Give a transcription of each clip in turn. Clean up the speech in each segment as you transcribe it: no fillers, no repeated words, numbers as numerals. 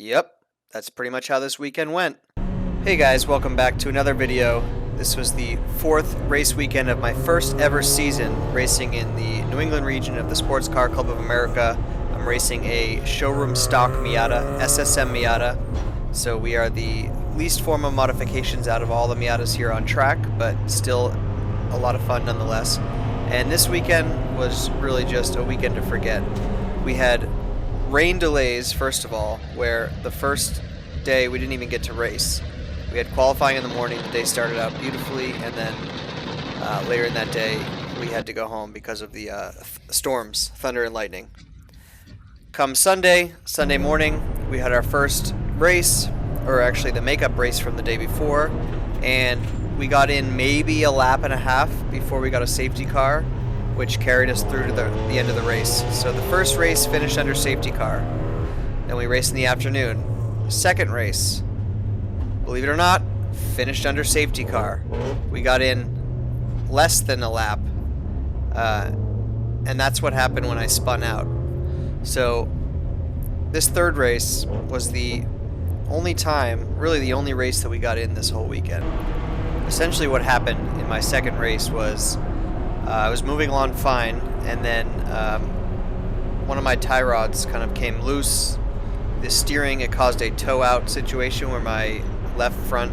Yep, that's pretty much how this weekend went. Hey guys, welcome back to another video. This was the 4th race weekend of my first ever season racing in the New England region of the Sports Car Club of America. I'm racing a showroom stock Miata, SSM Miata. So we are the least form of modifications out of all the Miatas here on track, but still a lot of fun nonetheless. And this weekend was really just a weekend to forget. We had rain delays, first of all, where the first day we didn't even get to race. We had qualifying in the morning, the day started out beautifully, and then later in that day we had to go home because of the storms, thunder and lightning. Come Sunday morning, we had our first race, or actually the makeup race from the day before, and we got in maybe a lap and a half before we got a safety car, which carried us through to the end of the race. So the first race finished under safety car. Then we raced in the afternoon. Second race, believe it or not, finished under safety car. We got in less than a lap, and that's what happened when I spun out. So this third race was the only time, really the only race that we got in this whole weekend. Essentially what happened in my second race was I was moving along fine, and then one of my tie rods kind of came loose. The steering, it caused a tow out situation where my left front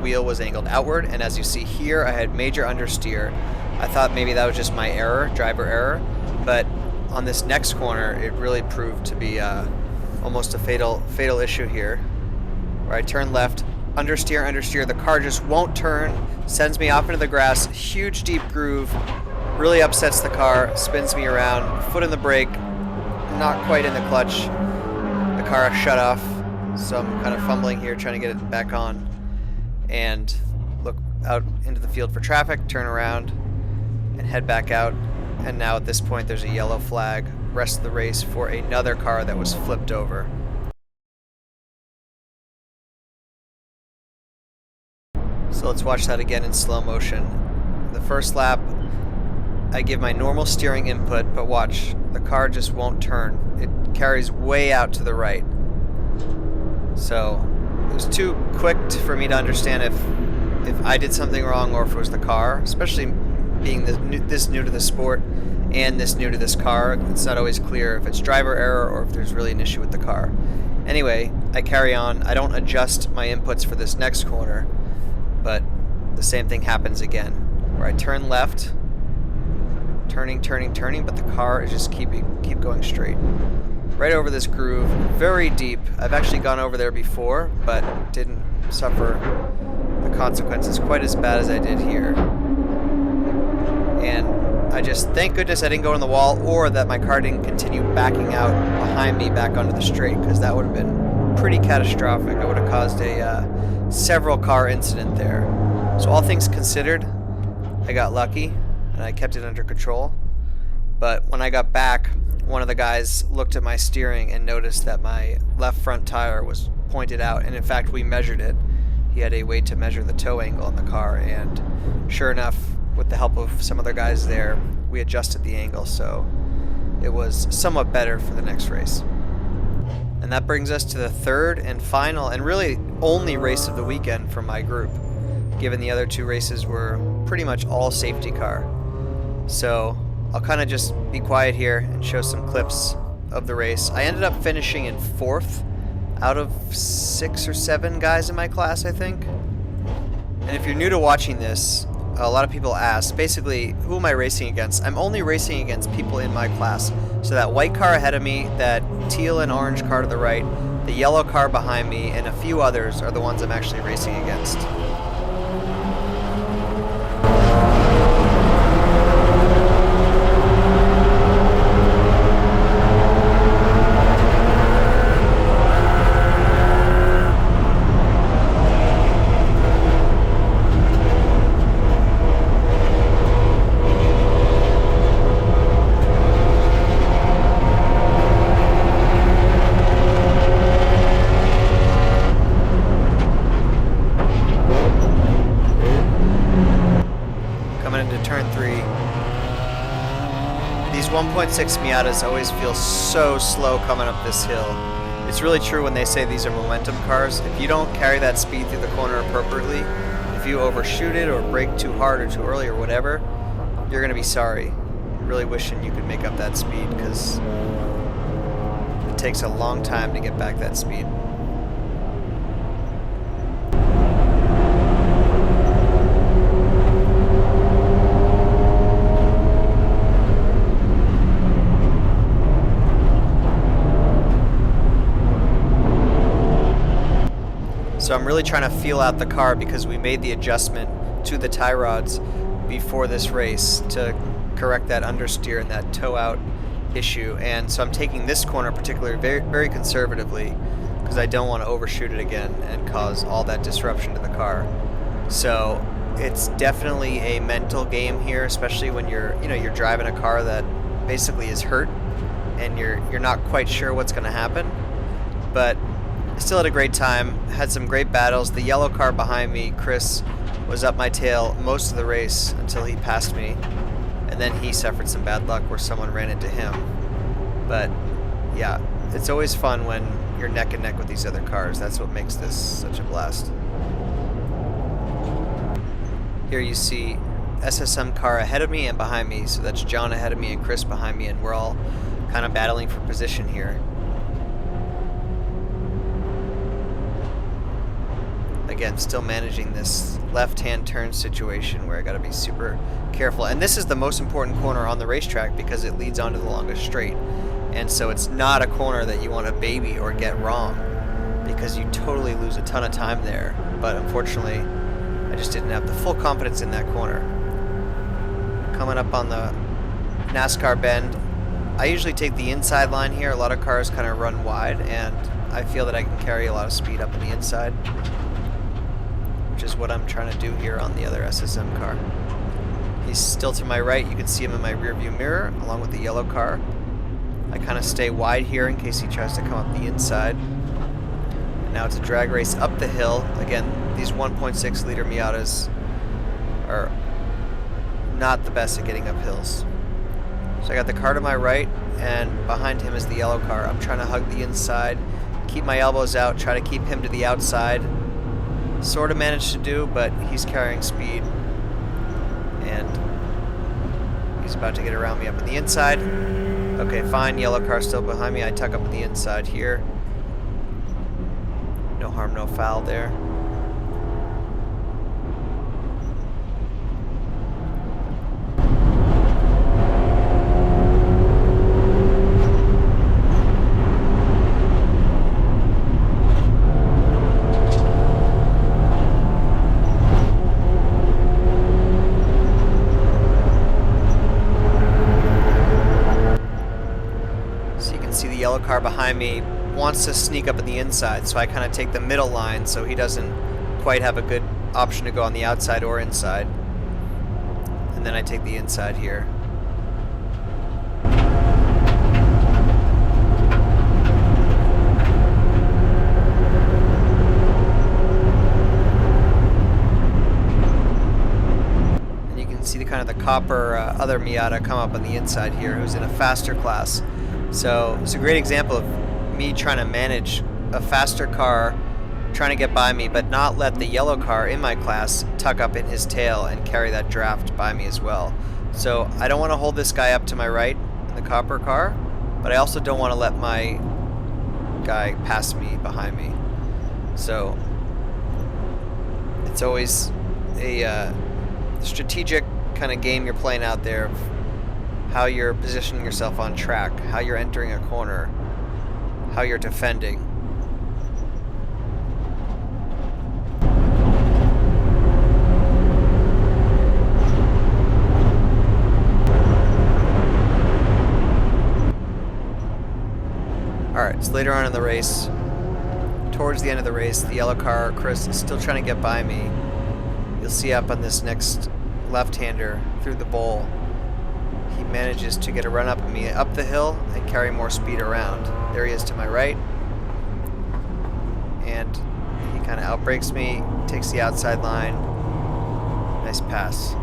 wheel was angled outward, and as you see here, I had major understeer. I thought maybe that was just my error, driver error, but on this next corner, it really proved to be almost a fatal issue here, where I turn left, understeer, the car just won't turn, sends me off into the grass, huge deep groove, really upsets the car, spins me around, foot in the brake, not quite in the clutch, the car shut off, so I'm kind of fumbling here trying to get it back on, and look out into the field for traffic, turn around, and head back out, and now at this point there's a yellow flag, rest of the race for another car that was flipped over. So let's watch that again in slow motion. The first lap, I give my normal steering input, but watch, the car just won't turn. It carries way out to the right. So it was too quick for me to understand if I did something wrong or if it was the car, especially being this new to the sport and this new to this car. It's not always clear if it's driver error or if there's really an issue with the car. Anyway, I carry on. I don't adjust my inputs for this next corner, but the same thing happens again, where I turn left, turning, but the car is just keep going straight. Right over this groove, very deep. I've actually gone over there before, but didn't suffer the consequences quite as bad as I did here. And I just, thank goodness I didn't go in the wall, or that my car didn't continue backing out behind me back onto the straight, because that would have been pretty catastrophic. I would have caused a several car incident there. So all things considered, I got lucky and I kept it under control. But when I got back, one of the guys looked at my steering and noticed that my left front tire was pointed out, and in fact we measured it. He had a way to measure the tow angle on the car, and sure enough, with the help of some other guys there, we adjusted the angle, so it was somewhat better for the next race. And that brings us to the third and final, and really only race of the weekend for my group, given the other two races were pretty much all safety car. So I'll kind of just be quiet here and show some clips of the race. I ended up finishing in 4th out of 6 or 7 guys in my class, I think. And if you're new to watching this, a lot of people ask, basically, who am I racing against? I'm only racing against people in my class. So that white car ahead of me, that teal and orange car to the right, the yellow car behind me, and a few others are the ones I'm actually racing against. Turn 3. These 1.6 Miatas always feel so slow coming up this hill. It's It's really true when they say these are momentum cars. If you don't carry that speed through the corner appropriately, if you overshoot it or brake too hard or too early or whatever, you're going to be sorry. Really wishing you could make up that speed, because it takes a long time to get back that speed. So I'm really trying to feel out the car, because we made the adjustment to the tie rods before this race to correct that understeer and that toe out issue. And so I'm taking this corner particularly very, very conservatively, because I don't want to overshoot it again and cause all that disruption to the car. So it's definitely a mental game here, especially when you're driving a car that basically is hurt and you're not quite sure what's going to happen. But I still had a great time, had some great battles. The yellow car behind me, Chris, was up my tail most of the race until he passed me, and then he suffered some bad luck where someone ran into him. But yeah, it's always fun when you're neck and neck with these other cars. That's what makes this such a blast. Here you see SSM car ahead of me and behind me, so that's John ahead of me and Chris behind me, and we're all kind of battling for position here. Again, still managing this left-hand turn situation where I gotta be super careful. And this is the most important corner on the racetrack, because it leads onto the longest straight. And so it's not a corner that you want to baby or get wrong, because you totally lose a ton of time there. But unfortunately, I just didn't have the full confidence in that corner. Coming up on the NASCAR bend, I usually take the inside line here. A lot of cars kind of run wide, and I feel that I can carry a lot of speed up on the inside, which is what I'm trying to do here on the other SSM car. He's still to my right. You can see him in my rear view mirror along with the yellow car. I kind of stay wide here in case he tries to come up the inside. And now it's a drag race up the hill. Again, these 1.6 liter Miatas are not the best at getting up hills. So I got the car to my right, and behind him is the yellow car. I'm trying to hug the inside, keep my elbows out, try to keep him to the outside. Sort of managed to do, but he's carrying speed, and he's about to get around me up on the inside. Okay, fine. Yellow car still behind me. I tuck up on the inside here. No harm, no foul there. Yellow car behind me wants to sneak up on the inside, so I kind of take the middle line so he doesn't quite have a good option to go on the outside or inside. And then I take the inside here. And you can see the kind of the copper other Miata come up on the inside here, who's in a faster class. So it's a great example of me trying to manage a faster car, trying to get by me, but not let the yellow car in my class tuck up in his tail and carry that draft by me as well. So I don't want to hold this guy up to my right in the copper car, but I also don't want to let my guy pass me behind me. So it's always a strategic kind of game you're playing out there of how you're positioning yourself on track, how you're entering a corner, how you're defending. Alright, it's later on in the race. Towards the end of the race, the yellow car, Chris, is still trying to get by me. You'll see up on this next left-hander through the bowl, he manages to get a run up on me up the hill and carry more speed around. There he is to my right, and he kind of outbrakes me, takes the outside line. Nice pass.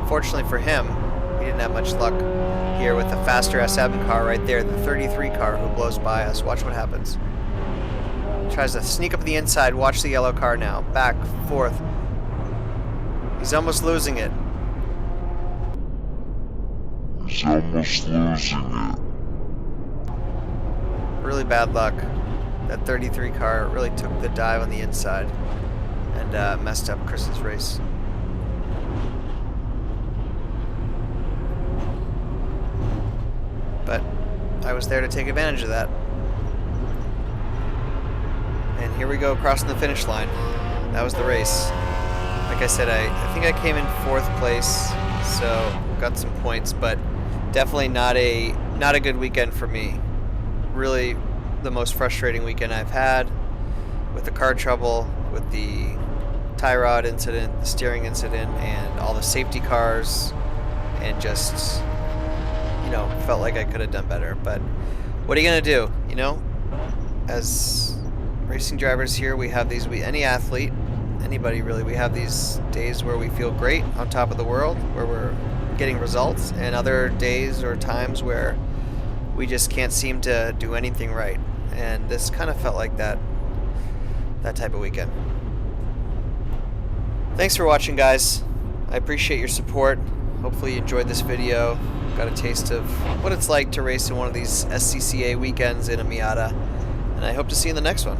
Unfortunately for him, he didn't have much luck here with the faster S7 car right there, the 33 car who blows by us. Watch what happens. Tries to sneak up the inside. Watch the yellow car now. Back, forth. He's almost losing it. Really bad luck. That 33 car really took the dive on the inside and messed up Chris's race. But I was there to take advantage of that. And here we go, crossing the finish line. That was the race. Like I said, I think I came in 4th place, so got some points, but definitely not a good weekend for me. Really the most frustrating weekend I've had, with the car trouble, with the tie rod incident, the steering incident, and all the safety cars, and just, you know, felt like I could have done better. But what are you gonna do? You know, as racing drivers here, we have these, any athlete, anybody really, we have these days where we feel great on top of the world, where we're getting results, and other days or times where we just can't seem to do anything right. And this kind of felt like that type of weekend. Thanks for watching, guys. I appreciate your support. Hopefully you enjoyed this video. Got a taste of what it's like to race in one of these SCCA weekends in a Miata. And I hope to see you in the next one.